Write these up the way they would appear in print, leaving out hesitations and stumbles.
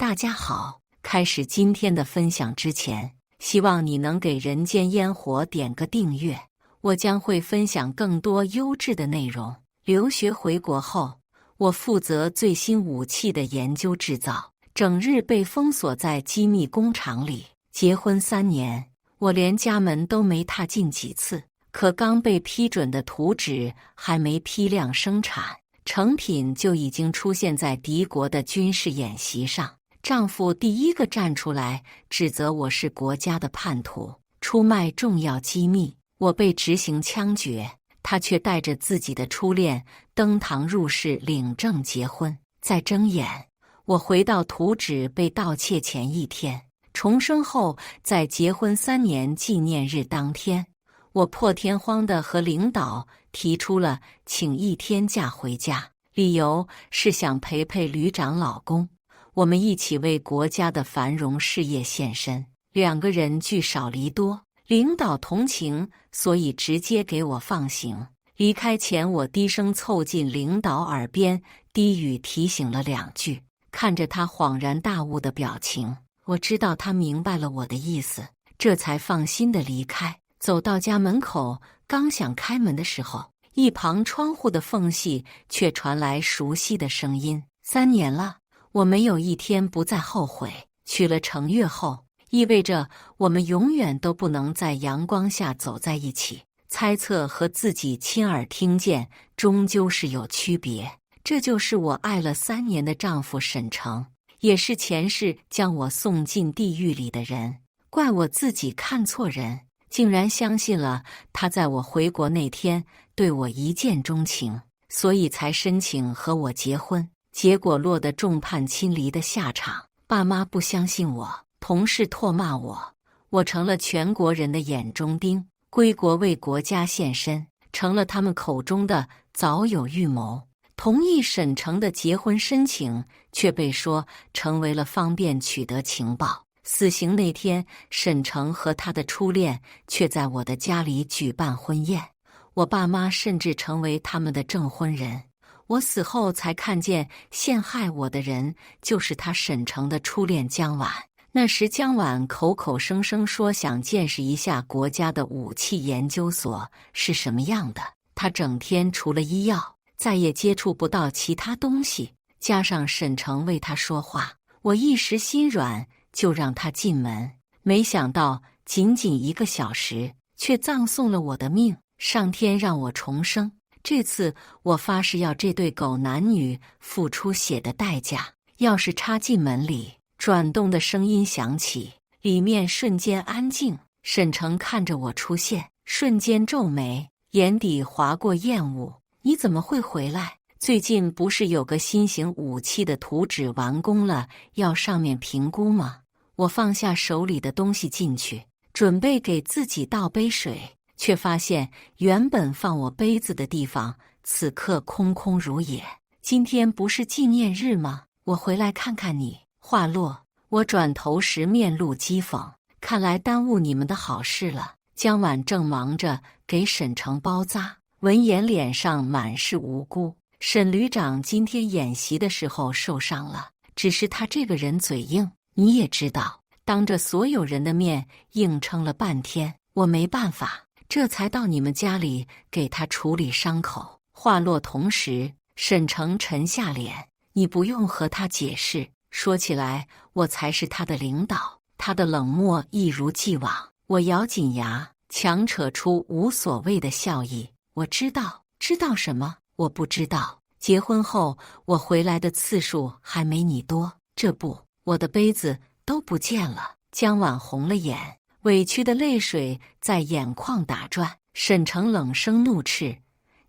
大家好，开始今天的分享之前，希望你能给人间烟火点个订阅，我将会分享更多优质的内容。留学回国后，我负责最新武器的研究制造，整日被封锁在机密工厂里。结婚3年，我连家门都没踏进几次，可刚被批准的图纸还没批量生产，成品就已经出现在敌国的军事演习上。丈夫第一个站出来指责我是国家的叛徒，出卖重要机密。我被执行枪决，他却带着自己的初恋登堂入室领证结婚。再睁眼，我回到图纸被盗窃前1天，重生后在结婚3年纪念日当天，我破天荒地和领导提出了请1天假回家，理由是想陪陪旅长老公，我们一起为国家的繁荣事业献身。2个人聚少离多，领导同情，所以直接给我放行。离开前，我低声凑近领导耳边，低语提醒了2句。看着他恍然大悟的表情，我知道他明白了我的意思，这才放心的离开。走到家门口，刚想开门的时候，一旁窗户的缝隙却传来熟悉的声音：3年了，我没有1天不再后悔。娶了程月后，意味着我们永远都不能在阳光下走在一起。猜测和自己亲耳听见终究是有区别。这就是我爱了3年的丈夫沈成，也是前世将我送进地狱里的人。怪我自己看错人，竟然相信了他在我回国那天对我一见钟情，所以才申请和我结婚。结果落得众叛亲离的下场。爸妈不相信我，同事唾骂我，我成了全国人的眼中钉。归国为国家献身，成了他们口中的早有预谋。同意沈成的结婚申请，却被说成为了方便取得情报。死刑那天，沈成和他的初恋却在我的家里举办婚宴，我爸妈甚至成为他们的证婚人。我死后才看见陷害我的人就是他沈成的初恋江婉。那时江婉口口声声说想见识一下国家的武器研究所是什么样的，他整天除了医药再也接触不到其他东西，加上沈成为他说话，我一时心软就让他进门，没想到仅仅1个小时却葬送了我的命。上天让我重生，这次我发誓要这对狗男女付出血的代价。钥匙插进门里，转动的声音响起，里面瞬间安静。沈成看着我出现，瞬间皱眉，眼底划过厌恶。你怎么会回来？最近不是有个新型武器的图纸完工了，要上面评估吗？我放下手里的东西进去，准备给自己倒杯水，却发现原本放我杯子的地方，此刻空空如也。今天不是纪念日吗？我回来看看你。话落，我转头时面露讥讽，看来耽误你们的好事了。江婉正忙着给沈成包扎，闻言脸上满是无辜。沈旅长今天演习的时候受伤了，只是他这个人嘴硬，你也知道，当着所有人的面硬撑了半天，我没办法，这才到你们家里给他处理伤口。话落同时，沈成沉下脸，你不用和他解释，说起来我才是他的领导。他的冷漠一如既往。我咬紧牙，强扯出无所谓的笑意。我知道什么？我不知道。结婚后我回来的次数还没你多。这不，我的杯子都不见了。江婉红了眼，委屈的泪水在眼眶打转。沈成冷声怒斥：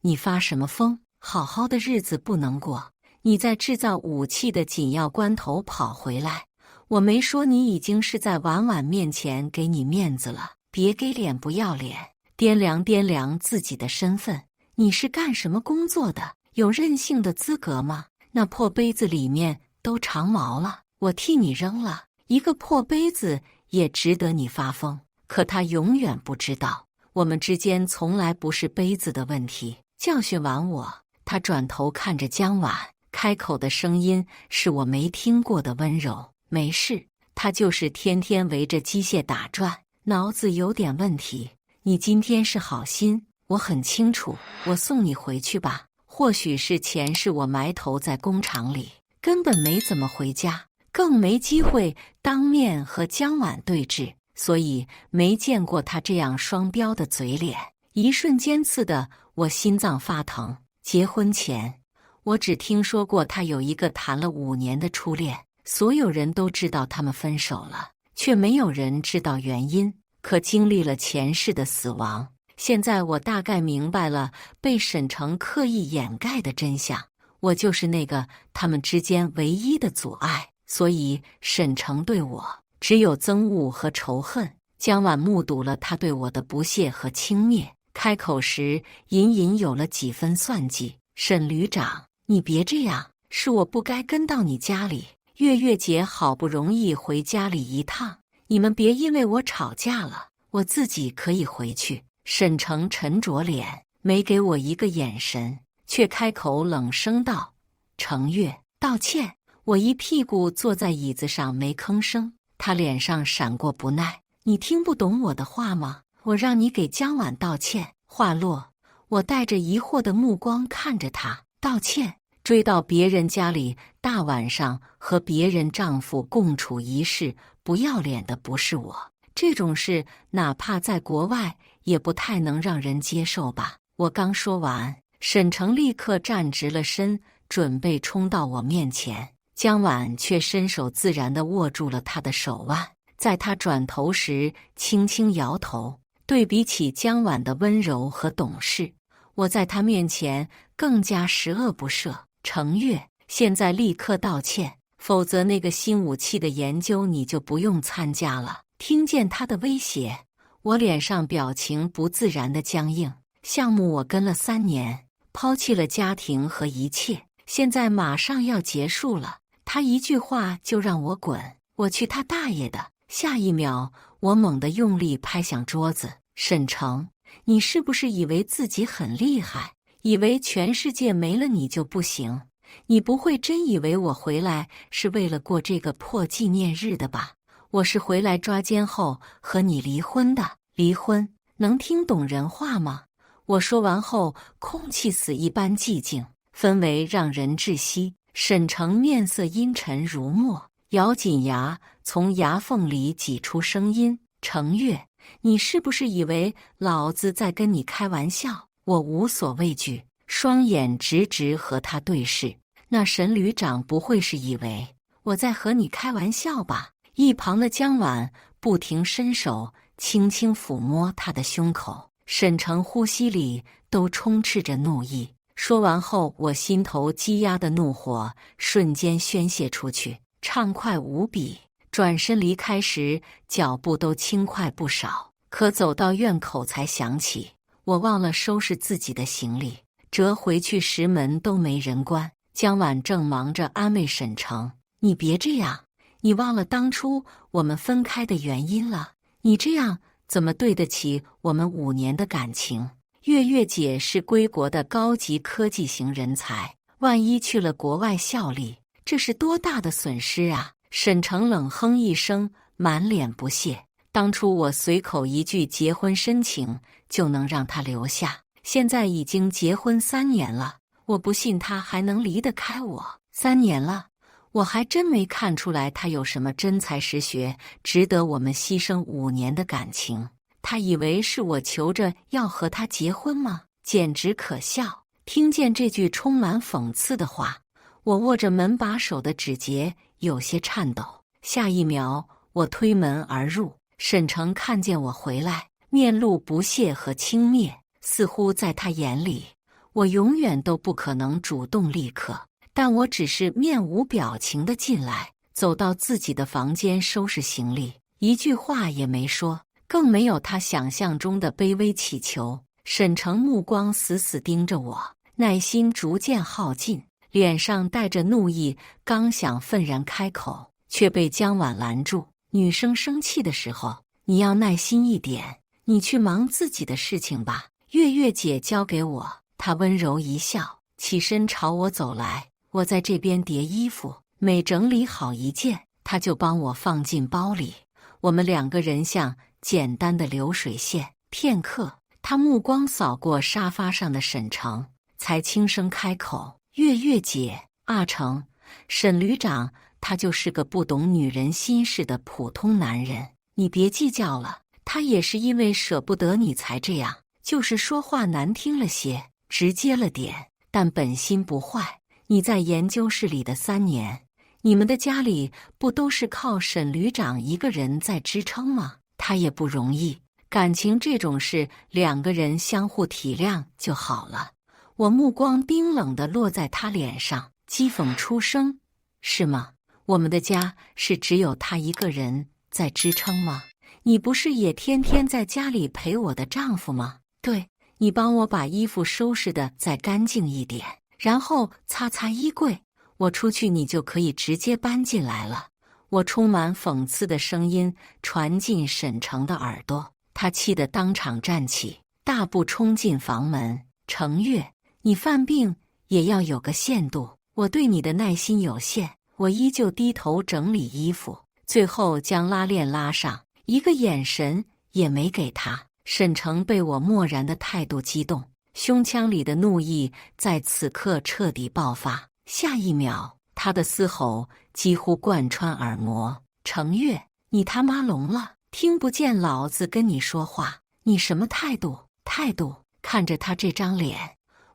你发什么疯？好好的日子不能过，你在制造武器的紧要关头跑回来，我没说你已经是在婉婉面前给你面子了，别给脸不要脸，掂量自己的身份。你是干什么工作的？有任性的资格吗？那破杯子里面都长毛了，我替你扔了，一个破杯子也值得你发疯。可他永远不知道，我们之间从来不是杯子的问题。教训完我，他转头看着江婉，开口的声音是我没听过的温柔。没事，他就是天天围着机械打转，脑子有点问题。你今天是好心，我很清楚，我送你回去吧。或许是前世我埋头在工厂里，根本没怎么回家，更没机会当面和江晚对峙，所以没见过他这样双标的嘴脸。一瞬间刺得我心脏发疼。结婚前，我只听说过他有一个谈了5年的初恋，所有人都知道他们分手了，却没有人知道原因。可经历了前世的死亡，现在我大概明白了被沈城刻意掩盖的真相。我就是那个他们之间唯一的阻碍，所以沈城对我只有憎恶和仇恨。江晚目睹了他对我的不屑和轻蔑，开口时隐隐有了几分算计。沈旅长，你别这样，是我不该跟到你家里。月月姐好不容易回家里一趟，你们别因为我吵架了，我自己可以回去。沈城沉着脸，没给我一个眼神，却开口冷声道：程月，道歉。我一屁股坐在椅子上没吭声，他脸上闪过不耐。你听不懂我的话吗？我让你给江晚道歉。话落，我带着疑惑的目光看着他。道歉？追到别人家里，大晚上和别人丈夫共处一室，不要脸的不是我。这种事哪怕在国外也不太能让人接受吧。我刚说完，沈城立刻站直了身，准备冲到我面前。江晚却伸手自然地握住了他的手腕，在他转头时轻轻摇头。对比起江晚的温柔和懂事，我在他面前更加十恶不赦。程月，现在立刻道歉，否则那个新武器的研究你就不用参加了。听见他的威胁，我脸上表情不自然的僵硬。项目我跟了3年，抛弃了家庭和一切，现在马上要结束了，他一句话就让我滚，我去他大爷的！下一秒，我猛地用力拍响桌子。沈城，你是不是以为自己很厉害，以为全世界没了你就不行？你不会真以为我回来是为了过这个破纪念日的吧？我是回来抓奸后和你离婚的。离婚能听懂人话吗？我说完后，空气死一般寂静，氛围让人窒息。沈城面色阴沉如墨，咬紧牙，从牙缝里挤出声音：程月，你是不是以为老子在跟你开玩笑？我无所畏惧，双眼直直和他对视。那沈旅长不会是以为我在和你开玩笑吧？一旁的江晚不停伸手轻轻抚摸他的胸口，沈城呼吸里都充斥着怒意。说完后，我心头积压的怒火瞬间宣泄出去，畅快无比。转身离开时，脚步都轻快不少。可走到院口才想起，我忘了收拾自己的行李，折回去时门都没人关。江晚正忙着安慰沈城：你别这样，你忘了当初我们分开的原因了？你这样怎么对得起我们5年的感情？月月姐是归国的高级科技型人才，万一去了国外效力，这是多大的损失啊！沈城冷哼一声，满脸不屑。当初我随口一句结婚申请就能让他留下，现在已经结婚3年了，我不信他还能离得开我。3年了，我还真没看出来他有什么真才实学，值得我们牺牲5年的感情。他以为是我求着要和他结婚吗？简直可笑！听见这句充满讽刺的话，我握着门把手的指节有些颤抖。下一秒，我推门而入。沈城看见我回来，面露不屑和轻蔑，似乎在他眼里，我永远都不可能主动立刻。但我只是面无表情地进来，走到自己的房间收拾行李，一句话也没说，更没有他想象中的卑微乞求。沈城目光死死盯着我，耐心逐渐耗尽，脸上带着怒意，刚想愤然开口，却被江晚拦住。女生生气的时候，你要耐心一点，你去忙自己的事情吧，月月姐交给我。她温柔一笑，起身朝我走来。我在这边叠衣服，每整理好一件，他就帮我放进包里。我们两个人像简单的流水线。片刻，他目光扫过沙发上的沈成，才轻声开口：“月月姐，阿成，沈旅长，他就是个不懂女人心事的普通男人，你别计较了。他也是因为舍不得你才这样，就是说话难听了些，直接了点，但本心不坏。你在研究室里的3年，你们的家里不都是靠沈旅长一个人在支撑吗？他也不容易。感情这种事，2个人相互体谅就好了。”我目光冰冷地落在他脸上，讥讽出声：“是吗？我们的家是只有他一个人在支撑吗？你不是也天天在家里陪我的丈夫吗？对，你帮我把衣服收拾得再干净一点，然后擦擦衣柜，我出去你就可以直接搬进来了。”我充满讽刺的声音传进沈成的耳朵，他气得当场站起，大步冲进房门：“程月，你犯病也要有个限度，我对你的耐心有限。”我依旧低头整理衣服，最后将拉链拉上，一个眼神也没给他。沈成被我漠然的态度激动，胸腔里的怒意在此刻彻底爆发。下一秒，他的嘶吼几乎贯穿耳膜：“程月，你他妈聋了？听不见老子跟你说话？你什么态度？态度？”看着他这张脸，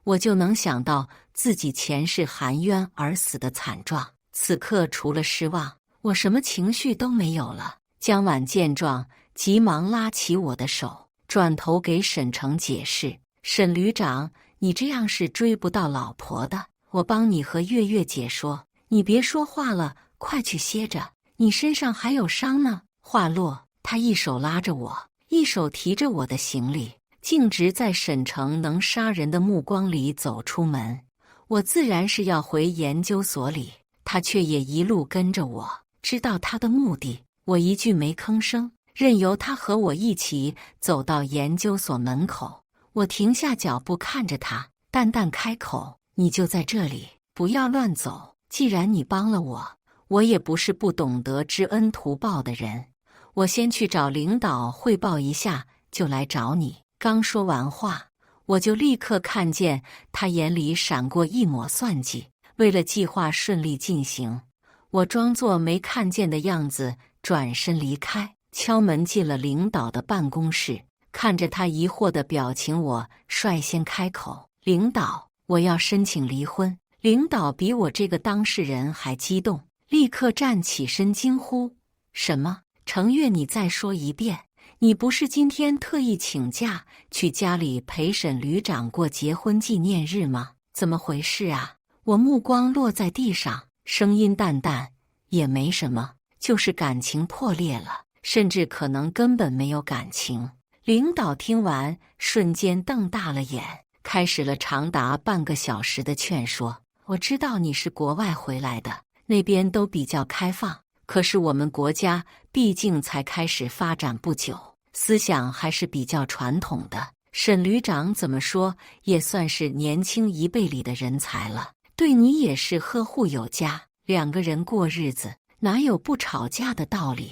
我就能想到自己前世含冤而死的惨状。此刻除了失望，我什么情绪都没有了。江晚见状，急忙拉起我的手，转头给沈成解释：“沈旅长，你这样是追不到老婆的。我帮你和月月姐说，你别说话了，快去歇着，你身上还有伤呢。”话落，他一手拉着我，一手提着我的行李，径直在沈成能杀人的目光里走出门。我自然是要回研究所里，他却也一路跟着我。知道他的目的，我一句没吭声，任由他和我一起走到研究所门口。我停下脚步看着他，淡淡开口：“你就在这里，不要乱走。既然你帮了我，我也不是不懂得知恩图报的人。我先去找领导汇报一下，就来找你。”刚说完话，我就立刻看见他眼里闪过一抹算计。为了计划顺利进行，我装作没看见的样子，转身离开，敲门进了领导的办公室。看着他疑惑的表情，我率先开口：“领导，我要申请离婚。”领导比我这个当事人还激动，立刻站起身惊呼：“什么？程月，你再说一遍，你不是今天特意请假去家里陪沈旅长过结婚纪念日吗？怎么回事啊？”我目光落在地上，声音淡淡：“也没什么，就是感情破裂了，甚至可能根本没有感情。”领导听完，瞬间瞪大了眼，开始了长达半个小时的劝说。我知道你是国外回来的，那边都比较开放，可是我们国家毕竟才开始发展不久，思想还是比较传统的。沈旅长怎么说也算是年轻一辈里的人才了，对你也是呵护有加，2个人过日子哪有不吵架的道理？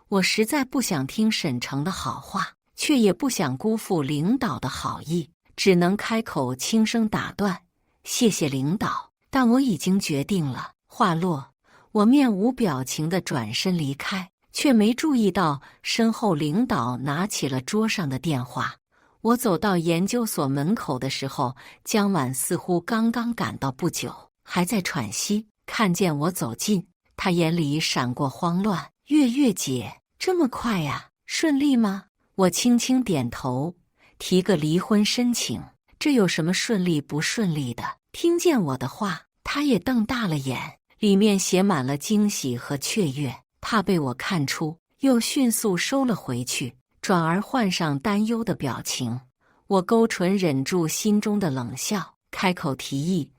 我实在不想听沈成的好话，却也不想辜负领导的好意，只能开口轻声打断：“谢谢领导，但我已经决定了。”话落，我面无表情地转身离开，却没注意到身后领导拿起了桌上的电话。我走到研究所门口的时候，江晚似乎刚刚赶到不久，还在喘息。看见我走近，他眼里闪过慌乱：“月月姐，这么快呀？顺利吗？”我轻轻点头：“提个离婚申请，这有什么顺利不顺利的？”听见我的话，他也瞪大了眼，里面写满了惊喜和雀跃。怕被我看出，又迅速收了回去，转而换上担忧的表情。我勾唇忍住心中的冷笑，开口提议：“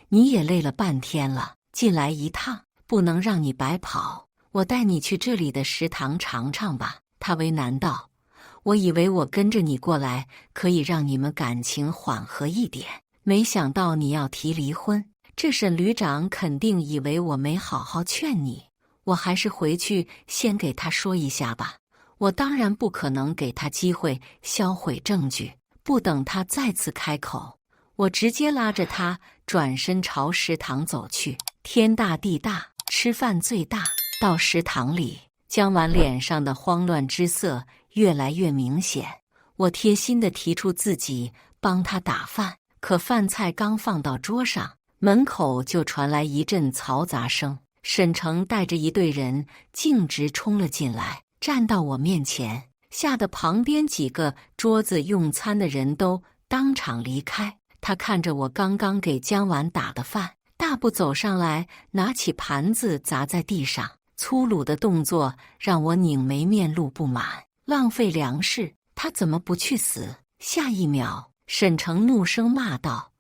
你也累了半天了，进来一趟，不能让你白跑。我带你去这里的食堂尝尝吧。”他为难道：“我以为我跟着你过来可以让你们感情缓和一点，没想到你要提离婚。这沈旅长肯定以为我没好好劝你。”我还是回去先给他说一下吧。我当然不可能给他机会销毁证据，不等他再次开口，我直接拉着他转身朝食堂走去。天大地大，吃饭最大。到食堂里，江晚脸上的慌乱之色越来越明显。我贴心地提出自己帮他打饭，可饭菜刚放到桌上，门口就传来一阵嘈杂声。沈城带着一队人径直冲了进来，站到我面前，吓得旁边几个桌子用餐的人都当场离开。他看着我刚刚给江晚打的饭，大步走上来，拿起盘子砸在地上，粗鲁的动作让我拧眉面露不满。浪费粮食，他怎么不去死？下一秒，沈城怒声骂道：“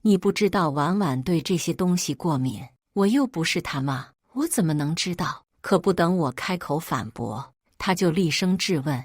你不知道婉婉对这些东西过敏？我又不是他妈，我怎么能知道？”可不等我开口反驳，他就厉声质问：“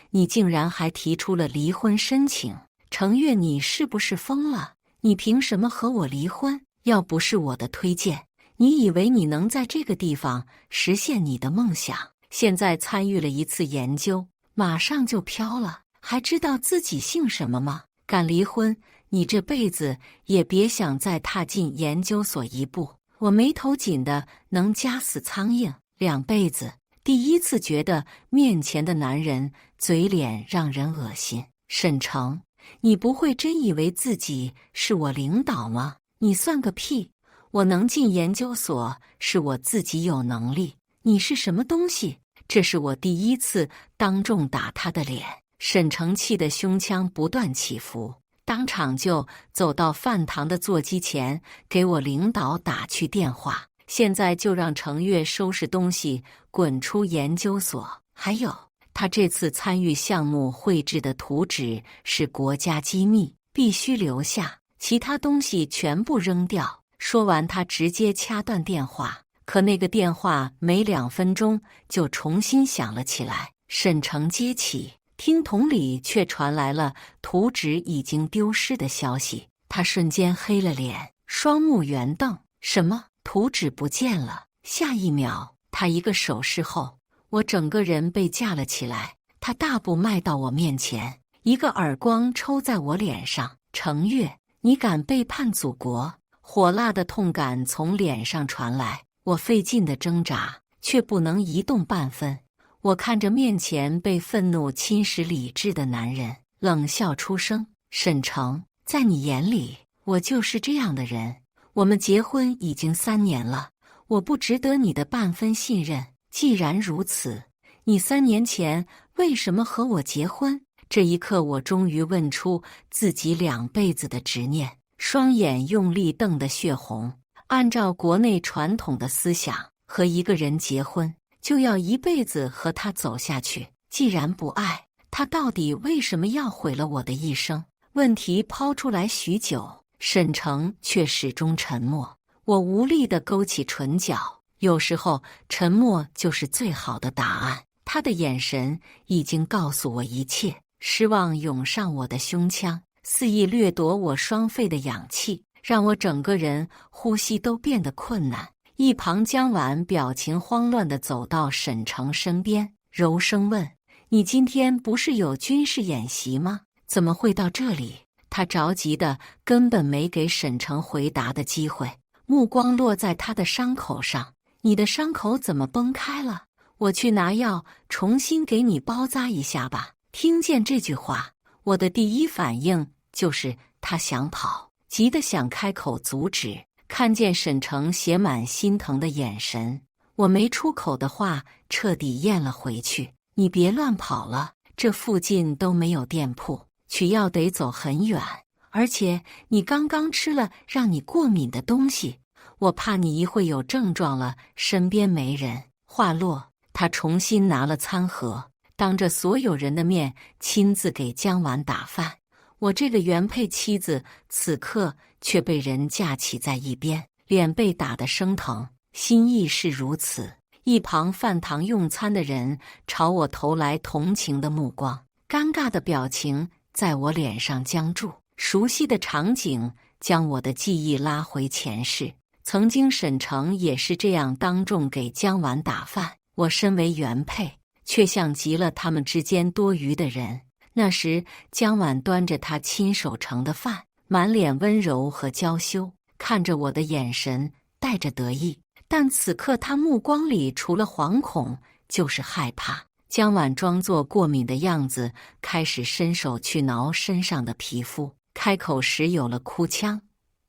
你竟然还提出了离婚申请？程月，你是不是疯了？你凭什么和我离婚？要不是我的推荐，你以为你能在这个地方实现你的梦想？现在参与了一次研究，马上就飘了，还知道自己姓什么吗？敢离婚，你这辈子也别想再踏进研究所一步。”我眉头紧的能夹死苍蝇，2辈子第一次觉得面前的男人嘴脸让人恶心。沈城，你不会真以为自己是我领导吗？你算个屁！我能进研究所是我自己有能力，你是什么东西？这是我第一次当众打他的脸。沈城气得胸腔不断起伏，当场就走到饭堂的座机前，给我领导打去电话，现在就让程月收拾东西滚出研究所。还有，他这次参与项目绘制的图纸是国家机密，必须留下，其他东西全部扔掉。说完，他直接掐断电话，可那个电话没2分钟就重新响了起来。沈城接起，听筒里却传来了图纸已经丢失的消息。他瞬间黑了脸，双目圆瞪：“什么？图纸不见了？”下一秒，他一个手势后，我整个人被架了起来。他大步迈到我面前，一个耳光抽在我脸上：“程月，你敢背叛祖国！”火辣的痛感从脸上传来，我费劲的挣扎，却不能移动半分。我看着面前被愤怒侵蚀理智的男人，冷笑出声：“沈城，在你眼里，我就是这样的人。我们结婚已经3年了，我不值得你的半分信任。既然如此，你3年前为什么和我结婚？”这一刻，我终于问出自己2辈子的执念，双眼用力瞪得血红。按照国内传统的思想，和一个人结婚就要一辈子和他走下去。既然不爱他，到底为什么要毁了我的一生？问题抛出来许久，沈城却始终沉默。我无力地勾起唇角，有时候沉默就是最好的答案。他的眼神已经告诉我一切，失望涌上我的胸腔，肆意掠夺我双肺的氧气，让我整个人呼吸都变得困难。一旁江晚表情慌乱地走到沈城身边，柔声问：“你今天不是有军事演习吗？怎么会到这里？”他着急的根本没给沈城回答的机会，目光落在他的伤口上：“你的伤口怎么崩开了？我去拿药重新给你包扎一下吧。”听见这句话，我的第一反应就是他想跑，急得想开口阻止。看见沈城写满心疼的眼神，我没出口的话彻底咽了回去：“你别乱跑了，这附近都没有店铺，取药得走很远，而且你刚刚吃了让你过敏的东西，我怕你一会有症状了，身边没人。”话落，他重新拿了餐盒，当着所有人的面亲自给江晚打饭。我这个原配妻子此刻却被人架起在一边，脸被打得生疼，心亦是如此。一旁饭堂用餐的人朝我投来同情的目光，尴尬的表情在我脸上僵住。熟悉的场景将我的记忆拉回前世，曾经沈城也是这样当众给姜婉打饭，我身为原配，却像极了他们之间多余的人。那时姜婉端着他亲手盛的饭，满脸温柔和娇羞，看着我的眼神带着得意，但此刻他目光里除了惶恐就是害怕。姜婉装作过敏的样子，开始伸手去挠身上的皮肤，开口时有了哭腔：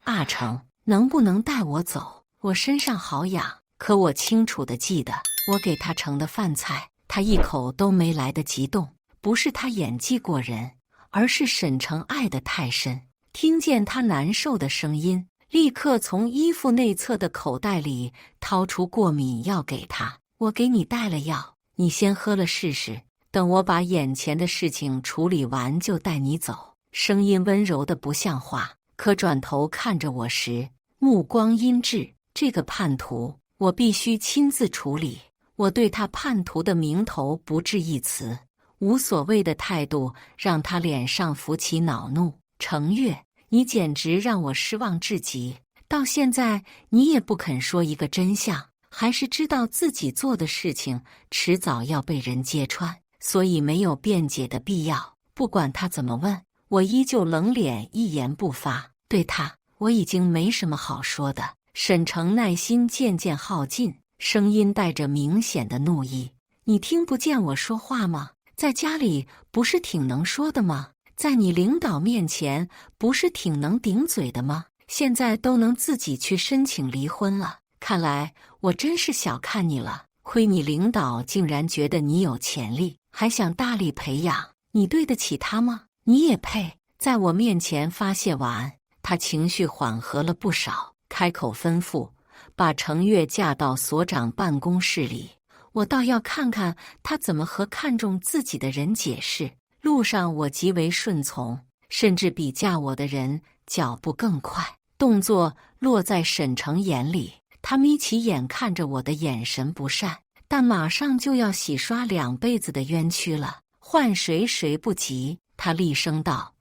阿成，能不能带我走？我身上好痒。可我清楚地记得，我给他盛的饭菜，他一口都没来得及动。不是他演技过人，而是沈城爱得太深。听见他难受的声音，立刻从衣服内侧的口袋里掏出过敏药给他。我给你带了药，你先喝了试试，等我把眼前的事情处理完就带你走。声音温柔的不像话，可转头看着我时，目光阴鸷。这个叛徒，我必须亲自处理。我对他叛徒的名头不置一词，无所谓的态度让他脸上浮起恼怒。程月，你简直让我失望至极，到现在你也不肯说一个真相，还是知道自己做的事情迟早要被人揭穿，所以没有辩解的必要。不管他怎么问，我依旧冷脸一言不发。对他，我已经没什么好说的。沈城耐心渐渐耗尽，声音带着明显的怒意：你听不见我说话吗？在家里不是挺能说的吗？在你领导面前不是挺能顶嘴的吗？现在都能自己去申请离婚了，看来我真是小看你了。亏你领导竟然觉得你有潜力，还想大力培养，你对得起他吗？你也配在我面前发泄完？他情绪缓和了不少，开口吩咐把程月架到所长办公室里，我倒要看看他怎么和看重自己的人解释。路上我极为顺从，甚至比架我的人脚步更快。动作落在沈城眼里，他眯起眼看着我的眼神不善，但马上就要洗刷2辈子的冤屈了，换谁不急。他厉声道：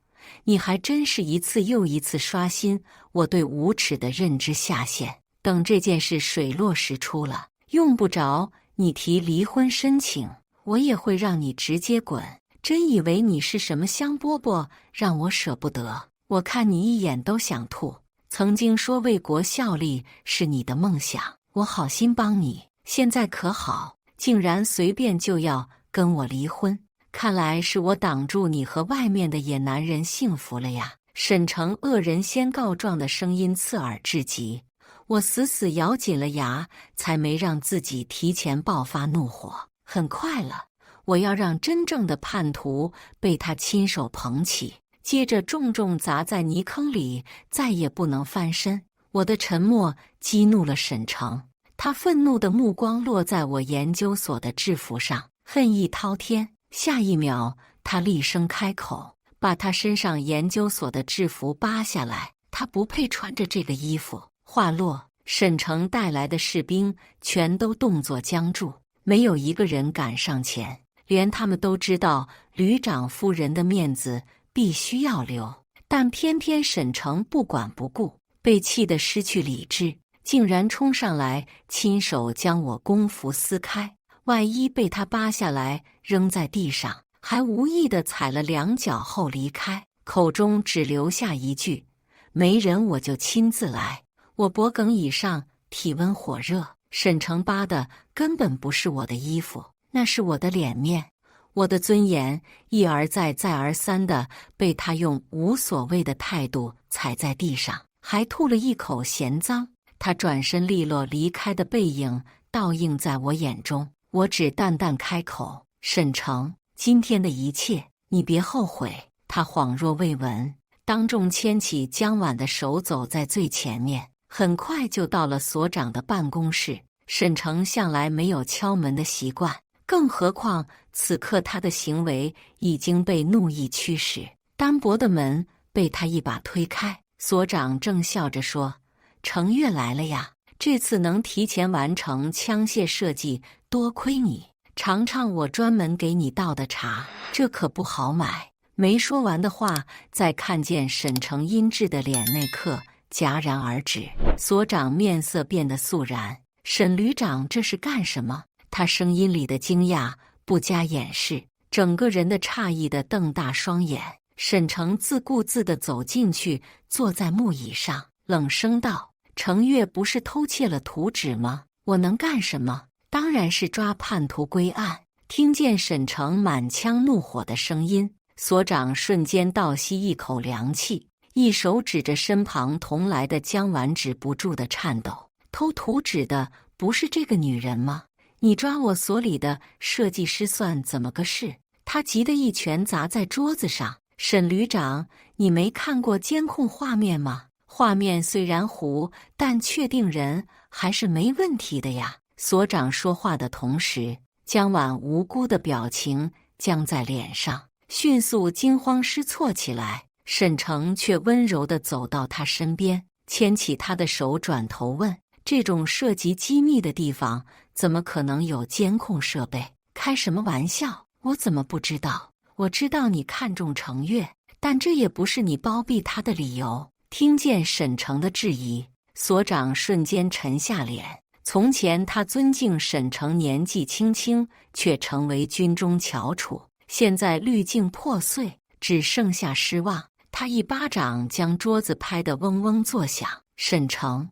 你还真是一次又一次刷新我对无耻的认知下限。等这件事水落石出了，用不着你提离婚申请，我也会让你直接滚。真以为你是什么香饽饽，让我舍不得？我看你一眼都想吐。曾经说为国效力是你的梦想，我好心帮你，现在可好，竟然随便就要跟我离婚。看来是我挡住你和外面的野男人幸福了呀。沈城恶人先告状的声音刺耳至极，我死死咬紧了牙，才没让自己提前爆发怒火。很快了，我要让真正的叛徒被他亲手捧起，接着重重砸在泥坑里，再也不能翻身。我的沉默激怒了沈城，他愤怒的目光落在我研究所的制服上，恨意滔天。下一秒，他厉声开口，把他身上研究所的制服扒下来，他不配穿着这个衣服。话落，沈城带来的士兵全都动作僵住，没有一个人敢上前，连他们都知道旅长夫人的面子必须要留，但偏偏沈城不管不顾，被气得失去理智，竟然冲上来亲手将我工服撕开，外衣被他扒下来扔在地上，还无意地踩了2脚后离开，口中只留下一句：没人我就亲自来。我脖梗以上体温火热，沈城扒的根本不是我的衣服，那是我的脸面，我的尊严一而再再而三地被他用无所谓的态度踩在地上，还吐了一口咸脏。他转身利落离开的背影倒映在我眼中，我只淡淡开口：沈城，今天的一切你别后悔。他恍若未闻，当众牵起姜婉的手走在最前面，很快就到了所长的办公室。沈城向来没有敲门的习惯，更何况此刻他的行为已经被怒意驱使。单薄的门被他一把推开，所长正笑着说：程月来了呀，这次能提前完成枪械设计，多亏你。尝尝我专门给你倒的茶，这可不好买。没说完的话，在看见沈城阴鸷的脸那刻戛然而止。所长面色变得肃然：“沈旅长这是干什么？”他声音里的惊讶不加掩饰，整个人的诧异地瞪大双眼。沈诚自顾自地走进去，坐在木椅上，冷声道：“程月不是偷窃了图纸吗？我能干什么？当然是抓叛徒归案。”听见沈诚满腔怒火的声音，所长瞬间倒吸一口凉气，一手指着身旁同来的江婉，止不住的颤抖：“偷图纸的不是这个女人吗？你抓我所里的设计师算怎么个事？”他急得一拳砸在桌子上：“沈旅长，你没看过监控画面吗？画面虽然糊，但确定人还是没问题的呀。”所长说话的同时，江婉无辜的表情僵在脸上，迅速惊慌失措起来。沈诚却温柔地走到他身边，牵起他的手，转头问：“这种涉及机密的地方，怎么可能有监控设备？开什么玩笑？我怎么不知道？我知道你看重程月，但这也不是你包庇他的理由。”听见沈诚的质疑，所长瞬间沉下脸。从前他尊敬沈诚年纪轻轻，却成为军中翘楚，现在滤镜破碎，只剩下失望。他一巴掌将桌子拍得嗡嗡作响：“沈诚，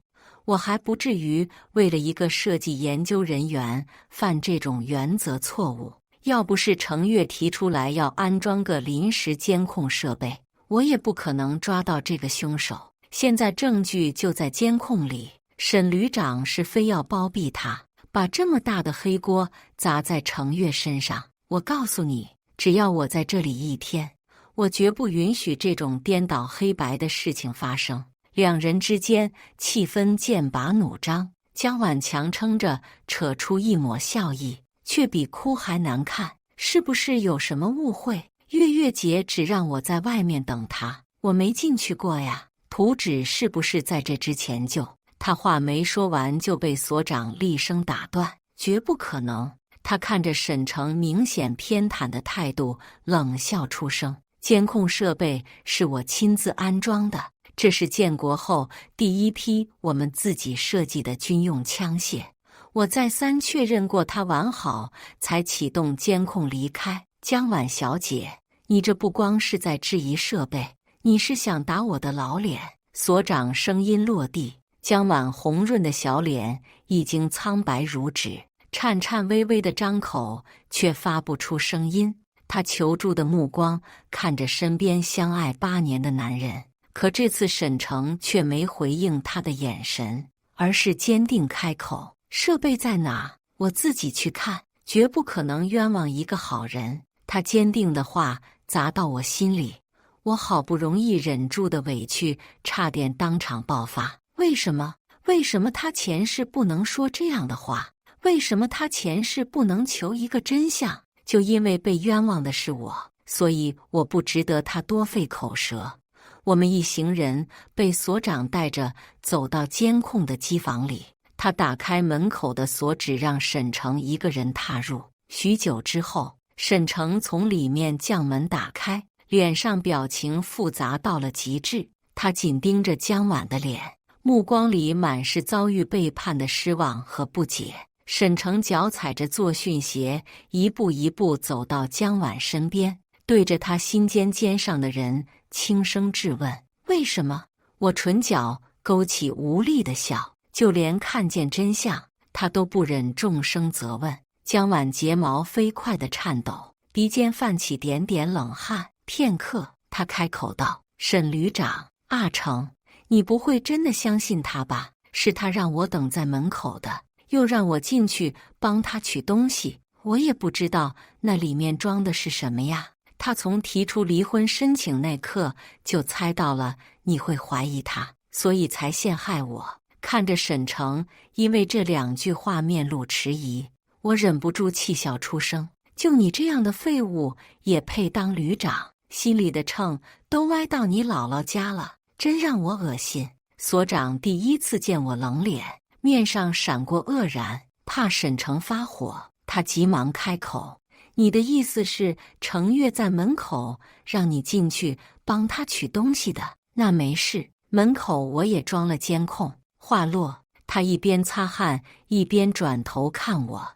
我还不至于为了一个设计研究人员犯这种原则错误。要不是程月提出来要安装个临时监控设备，我也不可能抓到这个凶手。现在证据就在监控里。沈旅长是非要包庇他，把这么大的黑锅砸在程月身上。我告诉你，只要我在这里一天，我绝不允许这种颠倒黑白的事情发生。”两人之间气氛剑拔弩张，江婉强撑着扯出一抹笑意，却比哭还难看：“是不是有什么误会？月月姐只让我在外面等她，我没进去过呀。图纸是不是在这之前就……”他话没说完就被所长厉声打断：“绝不可能！”他看着沈诚明显偏袒的态度，冷笑出声：“监控设备是我亲自安装的，这是建国后第一批我们自己设计的军用枪械。我再三确认过它完好，才启动监控离开。江婉小姐，你这不光是在质疑设备，你是想打我的老脸。”所长声音落地，江婉红润的小脸已经苍白如纸，颤颤巍巍的张口，却发不出声音。她求助的目光看着身边相爱8年的男人，可这次沈诚却没回应她的眼神，而是坚定开口：“设备在哪？我自己去看，绝不可能冤枉一个好人。”他坚定的话砸到我心里，我好不容易忍住的委屈差点当场爆发。为什么？为什么他前世不能说这样的话？为什么他前世不能求一个真相？就因为被冤枉的是我，所以我不值得他多费口舌。我们一行人被所长带着走到监控的机房里，他打开门口的锁，只让沈诚一个人踏入。许久之后，沈诚从里面将门打开，脸上表情复杂到了极致。他紧盯着江婉的脸，目光里满是遭遇背叛的失望和不解。沈诚脚踩着作训鞋，一步一步走到江婉身边，对着他心尖上的人轻声质问：“为什么？”我唇角勾起无力的笑，就连看见真相，他都不忍重声责问。江婉睫毛飞快地颤抖，鼻尖泛起点点冷汗。片刻，他开口道：“沈旅长，阿成，你不会真的相信他吧？是他让我等在门口的，又让我进去帮他取东西，我也不知道那里面装的是什么呀。他从提出离婚申请那刻就猜到了你会怀疑他，所以才陷害我。”看着沈诚因为这2句话面露迟疑，我忍不住气笑出声：“就你这样的废物也配当旅长？心里的秤都歪到你姥姥家了，真让我恶心。”所长第一次见我冷脸，面上闪过愕然，怕沈诚发火，他急忙开口：“你的意思是程月在门口让你进去帮他取东西的？”“那没事，门口我也装了监控。话落，他一边擦汗一边转头看我。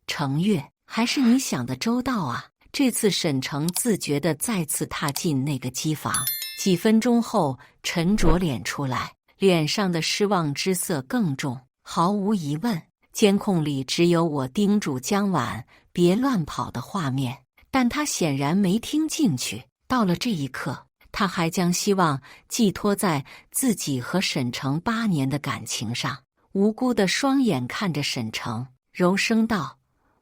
程月，还是你想的周到啊。这次沈城自觉地再次踏进那个机房，几分钟后沉着脸出来，脸上的失望之色更重。毫无疑问，监控里只有我叮嘱江晚别乱跑的画面，但他显然没听进去。到了这一刻，他还将希望寄托在自己和沈城8年的感情上。无辜的双眼看着沈城，柔声道：“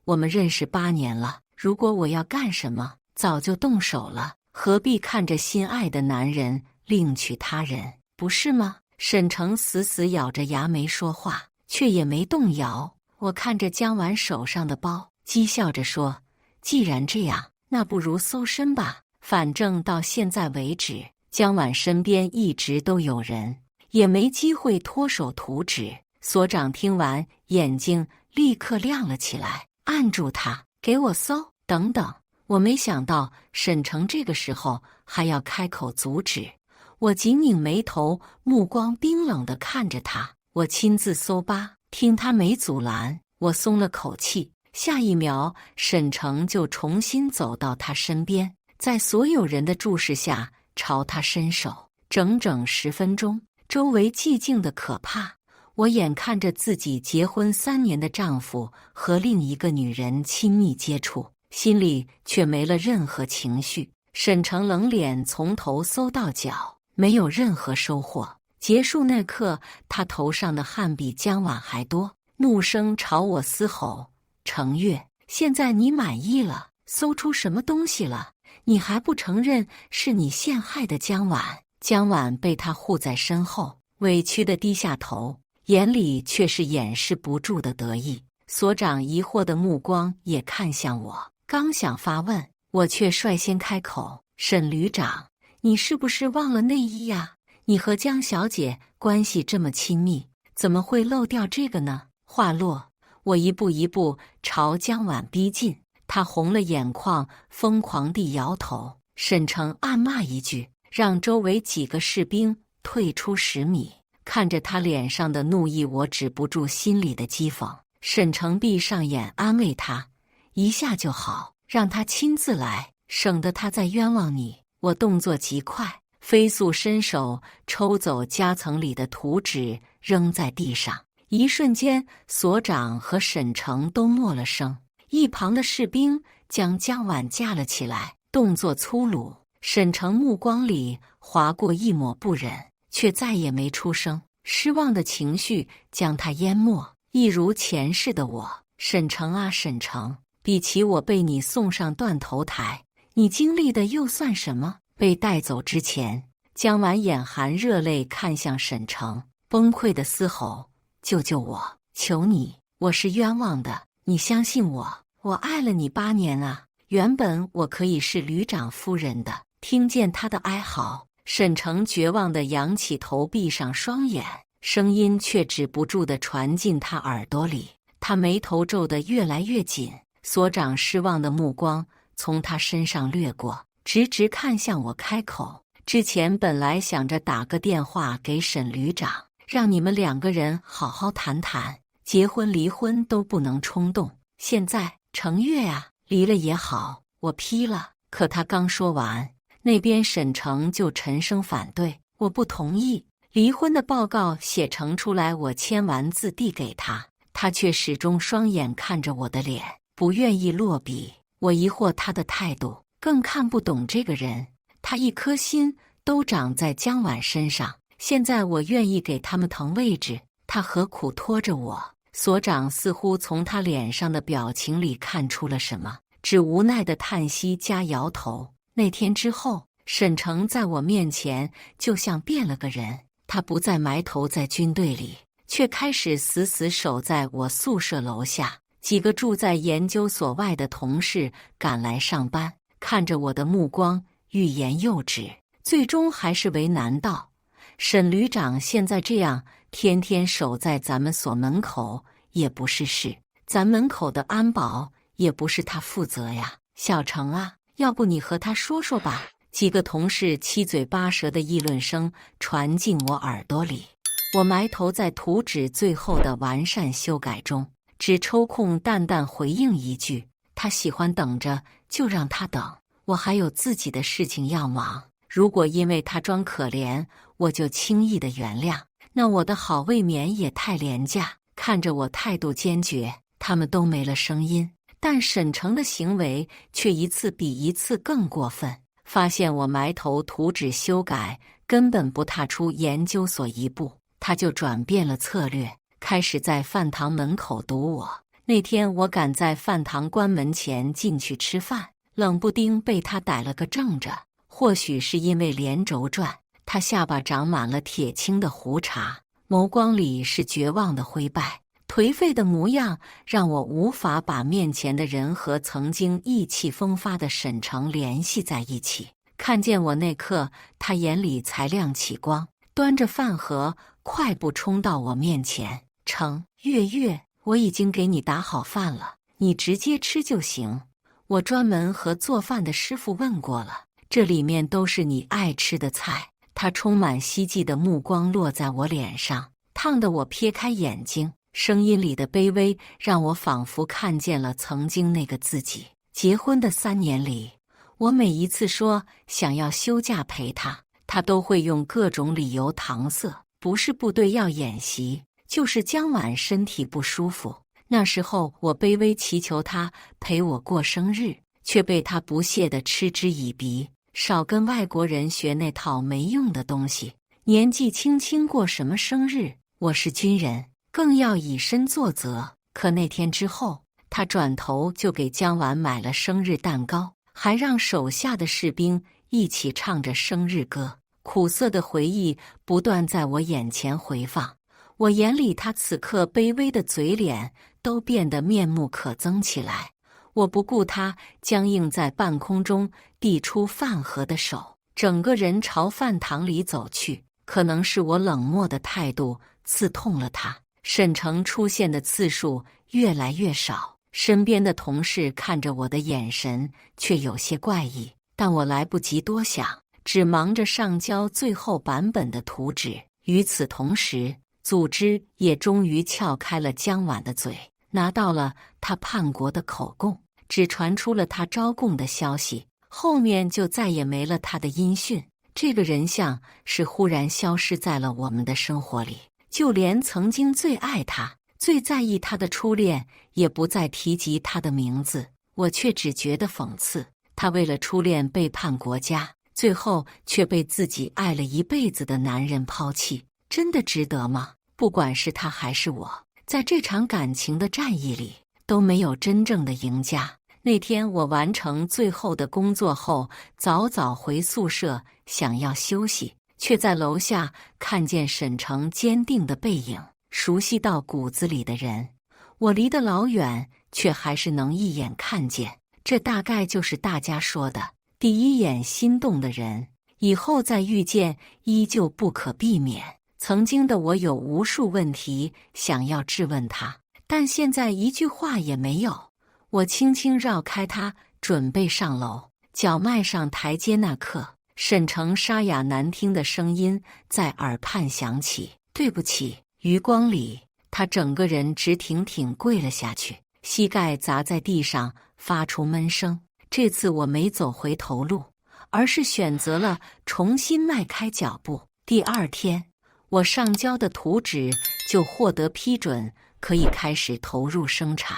我们认识8年了，如果我要干什么，早就动手了，何必看着心爱的男人另娶他人，不是吗？”沈城死死咬着牙没说话，却也没动摇。我看着江晚手上的包，讥笑着说：“既然这样，那不如搜身吧。反正到现在为止，江晚身边一直都有人，也没机会脱手图纸。”所长听完，眼睛立刻亮了起来，按住他：“给我搜！”等等。我没想到沈城这个时候还要开口阻止，我紧拧眉头，目光冰冷地看着他。我亲自搜吧。听他没阻拦，我松了口气。下一秒，沈城就重新走到他身边，在所有人的注视下朝他伸手。整整10分钟，周围寂静的可怕。我眼看着自己结婚3年的丈夫和另一个女人亲密接触，心里却没了任何情绪。沈城冷脸从头搜到脚，没有任何收获。结束那刻，他头上的汗比江晚还多，怒声朝我嘶吼：“程月，现在你满意了？搜出什么东西了？你还不承认是你陷害的江晚？”江晚被他护在身后，委屈地低下头，眼里却是掩饰不住的得意。所长疑惑的目光也看向我，刚想发问，我却率先开口：“沈旅长，你是不是忘了内衣呀？你和江小姐关系这么亲密，怎么会漏掉这个呢？”话落，我一步一步朝江晚逼近，她红了眼眶，疯狂地摇头。沈城暗骂一句，让周围几个士兵退出10米。看着他脸上的怒意，我止不住心里的讥讽。沈城闭上眼安慰他：“一下就好，让他亲自来，省得他再冤枉你。”我动作极快，飞速伸手抽走夹层里的图纸，扔在地上。一瞬间，所长和沈城都默了声。一旁的士兵将江晚架了起来，动作粗鲁。沈城目光里划过一抹不忍，却再也没出声。失望的情绪将他淹没，一如前世的我。沈城啊，沈城，比起我被你送上断头台，你经历的又算什么？被带走之前，江晚眼含热泪看向沈城，崩溃的嘶吼：“救救我！求你，我是冤枉的，你相信我，我爱了你8年啊！原本我可以是旅长夫人的。”听见他的哀嚎，沈城绝望地仰起头，闭上双眼，声音却止不住地传进他耳朵里。他眉头皱得越来越紧，所长失望的目光从他身上掠过，直直看向我，开口：“之前本来想着打个电话给沈旅长，让你们2个人好好谈谈，结婚离婚都不能冲动。现在程月啊，离了也好，我批了。”可他刚说完，那边沈城就沉声反对：“我不同意。”离婚的报告写成出来，我签完字递给他，他却始终双眼看着我的脸，不愿意落笔。我疑惑他的态度，更看不懂这个人。他一颗心都长在江晚身上，现在我愿意给他们腾位置，他何苦拖着我？所长似乎从他脸上的表情里看出了什么，只无奈的叹息加摇头。那天之后，沈城在我面前就像变了个人，他不再埋头在军队里，却开始死死守在我宿舍楼下。几个住在研究所外的同事赶来上班，看着我的目光欲言又止，最终还是为难道：“沈旅长现在这样，天天守在咱们所门口也不是事，咱门口的安保也不是他负责呀。小程啊，要不你和他说说吧。”几个同事七嘴八舌的议论声传进我耳朵里。我埋头在图纸最后的完善修改中，只抽空淡淡回应一句：他喜欢等着，就让他等，我还有自己的事情要忙。如果因为他装可怜，我就轻易的原谅，那我的好未免也太廉价。看着我态度坚决，他们都没了声音，但沈成的行为却一次比一次更过分。发现我埋头图纸修改，根本不踏出研究所一步，他就转变了策略，开始在饭堂门口堵我。那天我赶在饭堂关门前进去吃饭，冷不丁被他逮了个正着。或许是因为连轴转，他下巴长满了铁青的胡茬，眸光里是绝望的灰败。颓废的模样让我无法把面前的人和曾经意气风发的沈成联系在一起。看见我那刻，他眼里才亮起光，端着饭盒快步冲到我面前：成，月月，我已经给你打好饭了，你直接吃就行。我专门和做饭的师傅问过了，这里面都是你爱吃的菜。他充满希冀的目光落在我脸上，烫得我撇开眼睛。声音里的卑微让我仿佛看见了曾经那个自己。结婚的3年里，我每一次说想要休假陪他，他都会用各种理由搪塞，不是部队要演习，就是江晚身体不舒服。那时候我卑微祈求他陪我过生日，却被他不屑地嗤之以鼻，少跟外国人学那套没用的东西。年纪轻轻过什么生日？我是军人，更要以身作则。可那天之后，他转头就给江晚买了生日蛋糕，还让手下的士兵一起唱着生日歌。苦涩的回忆不断在我眼前回放，我眼里他此刻卑微的嘴脸都变得面目可憎起来。我不顾他僵硬在半空中递出饭盒的手，整个人朝饭堂里走去。可能是我冷漠的态度刺痛了他，沈成出现的次数越来越少，身边的同事看着我的眼神却有些怪异，但我来不及多想，只忙着上交最后版本的图纸。与此同时，组织也终于撬开了江晚的嘴，拿到了他叛国的口供，只传出了他招供的消息，后面就再也没了他的音讯。这个人像是忽然消失在了我们的生活里，就连曾经最爱他、最在意他的初恋也不再提及他的名字。我却只觉得讽刺，他为了初恋背叛国家，最后却被自己爱了一辈子的男人抛弃，真的值得吗？不管是他还是我，在这场感情的战役里都没有真正的赢家。那天我完成最后的工作后，早早回宿舍，想要休息，却在楼下看见沈成坚定的背影，熟悉到骨子里的人。我离得老远，却还是能一眼看见。这大概就是大家说的第一眼心动的人，以后再遇见依旧不可避免。曾经的我有无数问题想要质问他，但现在一句话也没有。我轻轻绕开他，准备上楼。脚迈上台阶那刻，沈成沙哑难听的声音在耳畔响起：“对不起。”余光里，他整个人直挺挺跪了下去，膝盖砸在地上，发出闷声。这次我没走回头路，而是选择了重新迈开脚步。第2天，我上交的图纸就获得批准，可以开始投入生产。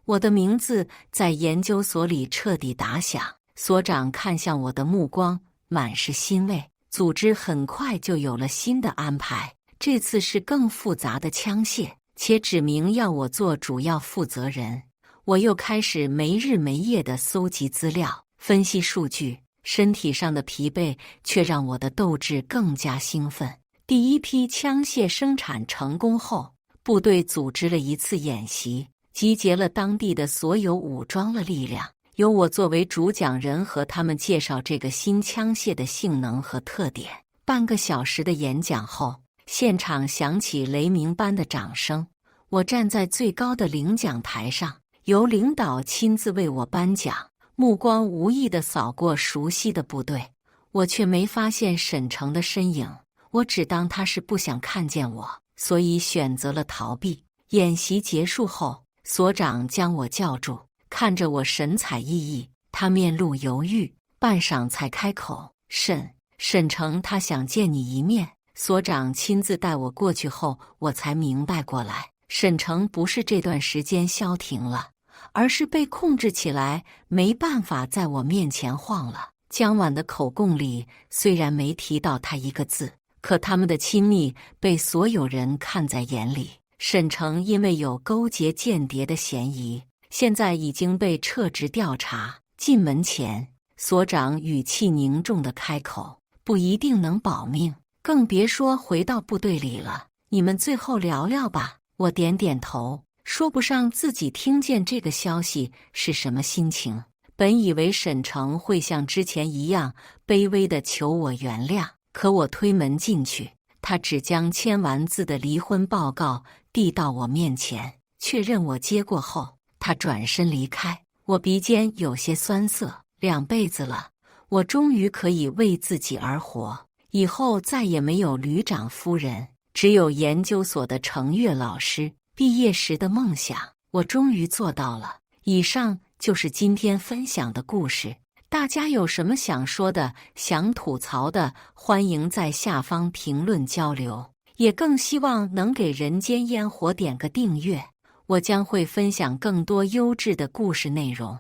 我的名字在研究所里彻底打响，所长看向我的目光满是欣慰。组织很快就有了新的安排，这次是更复杂的枪械，且指明要我做主要负责人。我又开始没日没夜地搜集资料，分析数据，身体上的疲惫却让我的斗志更加兴奋。第一批枪械生产成功后，部队组织了一次演习，集结了当地的所有武装的力量，由我作为主讲人和他们介绍这个新枪械的性能和特点。半个小时的演讲后，现场响起雷鸣般的掌声。我站在最高的领奖台上，由领导亲自为我颁奖，目光无意地扫过熟悉的部队。我却没发现沈城的身影。我只当他是不想看见我，所以选择了逃避。演习结束后，所长将我叫住，看着我神采奕奕，他面露犹豫，半晌才开口：“沈城，他想见你一面。”所长亲自带我过去后，我才明白过来，沈城不是这段时间消停了，而是被控制起来，没办法在我面前晃了。江晚的口供里虽然没提到他一个字，可他们的亲密被所有人看在眼里。沈城因为有勾结间谍的嫌疑，现在已经被撤职调查。进门前，所长语气凝重地开口：“不一定能保命，更别说回到部队里了。你们最后聊聊吧。”我点点头，说不上自己听见这个消息是什么心情。本以为沈城会像之前一样卑微地求我原谅，可我推门进去，他只将签完字的离婚报告递到我面前，确认我接过后，他转身离开。我鼻尖有些酸涩，2辈子了，我终于可以为自己而活，以后再也没有旅长夫人，只有研究所的程月老师。毕业时的梦想，我终于做到了。以上就是今天分享的故事，大家有什么想说的、想吐槽的，欢迎在下方评论交流，也更希望能给人间烟火点个订阅，我将会分享更多优质的故事内容。